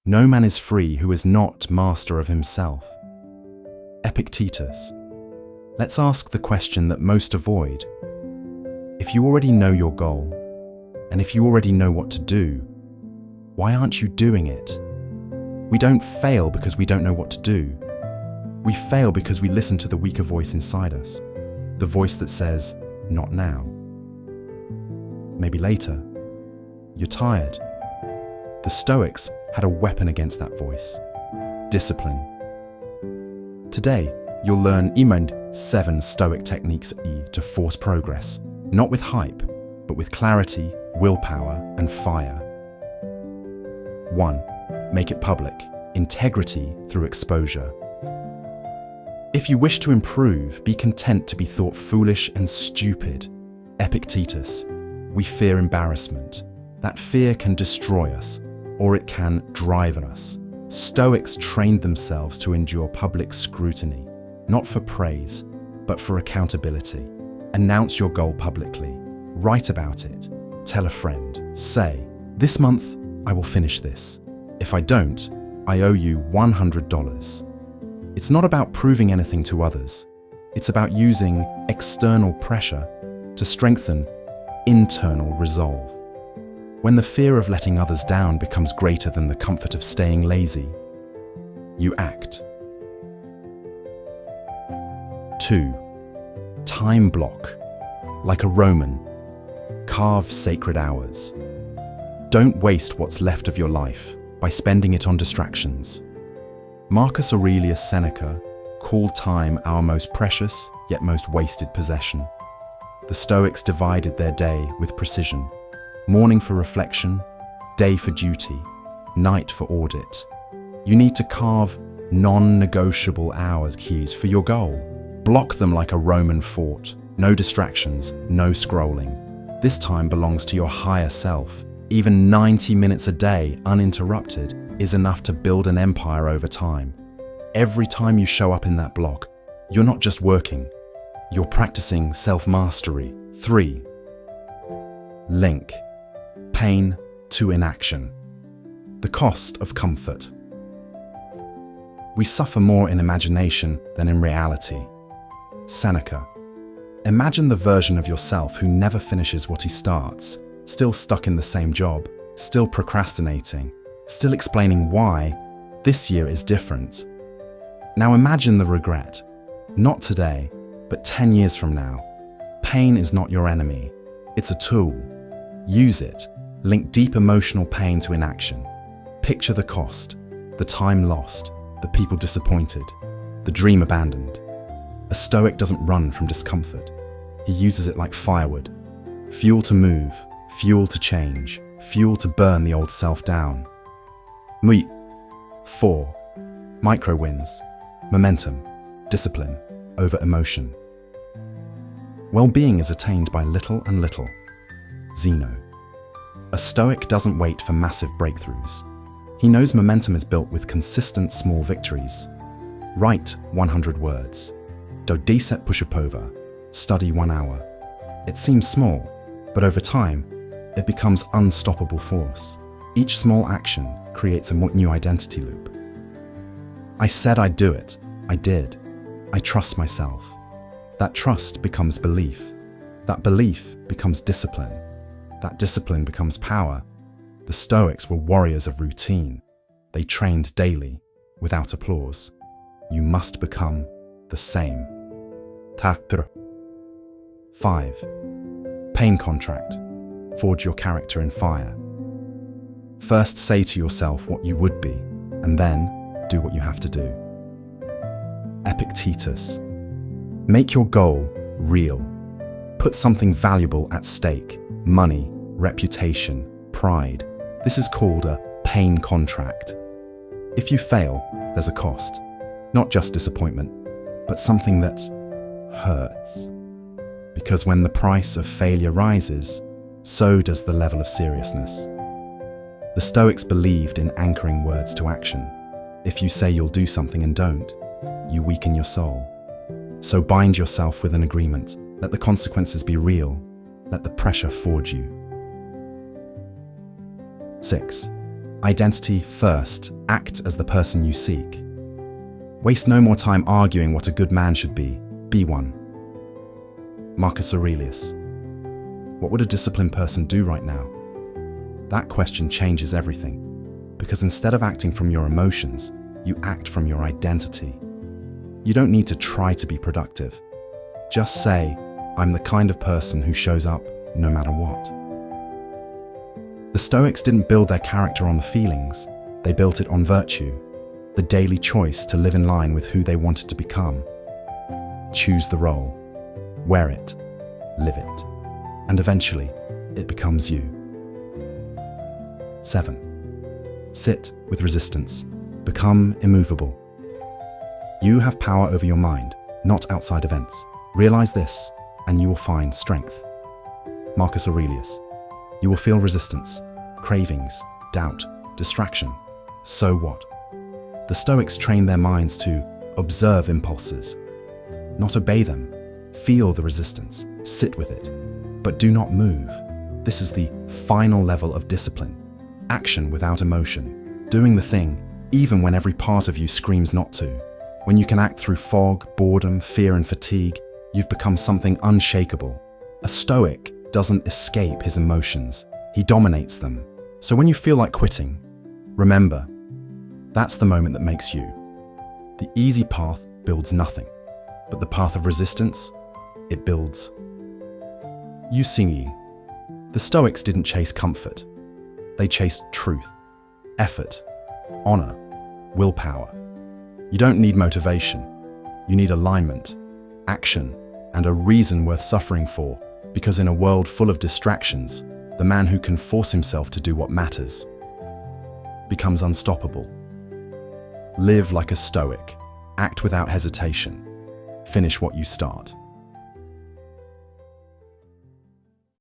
No man is free who is not master of himself. Epictetus. Let's ask the question that most avoid. If you already know your goal, and if you already know what to do, why aren't you doing it? We don't fail because we don't know what to do. We fail because we listen to the weaker voice inside us, the voice that says, not now. Maybe later. You're tired. The Stoics had a weapon against that voice: discipline. Today, you'll learn 7 Stoic techniques to force progress, not with hype, but with clarity, willpower, and fire. 1. Make it public. Integrity through exposure. If you wish to improve, be content to be thought foolish and stupid. Epictetus. We fear embarrassment. That fear can destroy us, or it can drive us. Stoics trained themselves to endure public scrutiny, not for praise, but for accountability. Announce your goal publicly. Write about it. Tell a friend. Say, this month, I will finish this. If I don't, I owe you $100. It's not about proving anything to others. It's about using external pressure to strengthen internal resolve. When the fear of letting others down becomes greater than the comfort of staying lazy, you act. 2. Time block. Like a Roman, carve sacred hours. Don't waste what's left of your life by spending it on distractions. Marcus Aurelius Seneca called time our most precious yet most wasted possession. The Stoics divided their day with precision: morning for reflection, day for duty, night for audit. You need to carve non-negotiable hours keys for your goal. Block them like a Roman fort. No distractions, no scrolling. This time belongs to your higher self. Even 90 minutes a day, uninterrupted, is enough to build an empire over time. Every time you show up in that block, you're not just working, you're practicing self-mastery. 3. Link pain to inaction. The cost of comfort. We suffer more in imagination than in reality. Seneca. Imagine the version of yourself who never finishes what he starts, still stuck in the same job, still procrastinating, still explaining why this year is different. Now imagine the regret. Not today, but 10 years from now. Pain is not your enemy. It's a tool. Use it. Link deep emotional pain to inaction. Picture the cost, the time lost, the people disappointed, the dream abandoned. A Stoic doesn't run from discomfort. He uses it like firewood. Fuel to move, fuel to change, fuel to burn the old self down. 4. Micro wins. Momentum. Discipline over emotion. Well-being is attained by little and little. Zeno. A Stoic doesn't wait for massive breakthroughs. He knows momentum is built with consistent small victories. Write 100 words. Do 10 push-up-over. Study 1 hour. It seems small, but over time, it becomes unstoppable force. Each small action creates a new identity loop. I said I'd do it. I did. I trust myself. That trust becomes belief. That belief becomes discipline. That discipline becomes power. The Stoics were warriors of routine. They trained daily, without applause. You must become the same. 5. Pain contract. Forge your character in fire. First say to yourself what you would be, and then do what you have to do. Epictetus. Make your goal real. Put something valuable at stake. Money, reputation, pride. This is called a pain contract. If you fail, there's a cost. Not just disappointment, but something that hurts. Because when the price of failure rises, so does the level of seriousness. The Stoics believed in anchoring words to action. If you say you'll do something and don't, you weaken your soul. So bind yourself with an agreement. Let the consequences be real. Let the pressure forge you. 6. Identity first. Act as the person you seek. Waste no more time arguing what a good man should be. Be one. Marcus Aurelius. What would a disciplined person do right now? That question changes everything, because instead of acting from your emotions, you act from your identity. You don't need to try to be productive. Just say, I'm the kind of person who shows up no matter what. The Stoics didn't build their character on the feelings, they built it on virtue, the daily choice to live in line with who they wanted to become. Choose the role, wear it, live it, and eventually it becomes you. 7. Sit with resistance. Become immovable. You have power over your mind, not outside events. Realize this, and you will find strength. Marcus Aurelius. You will feel resistance, cravings, doubt, distraction. So what? The Stoics trained their minds to observe impulses, not obey them. Feel the resistance, sit with it, but do not move. This is the final level of discipline. Action without emotion, doing the thing even when every part of you screams not to. When you can act through fog, boredom, fear, and fatigue, you've become something unshakable. A Stoic doesn't escape his emotions, he dominates them. So when you feel like quitting, remember, that's the moment that makes you. The easy path builds nothing, but the path of resistance, it builds. The Stoics didn't chase comfort. They chased truth, effort, honor, willpower. You don't need motivation. You need alignment, action, and a reason worth suffering for, because in a world full of distractions, the man who can force himself to do what matters becomes unstoppable. Live like a Stoic. Act without hesitation. Finish what you start.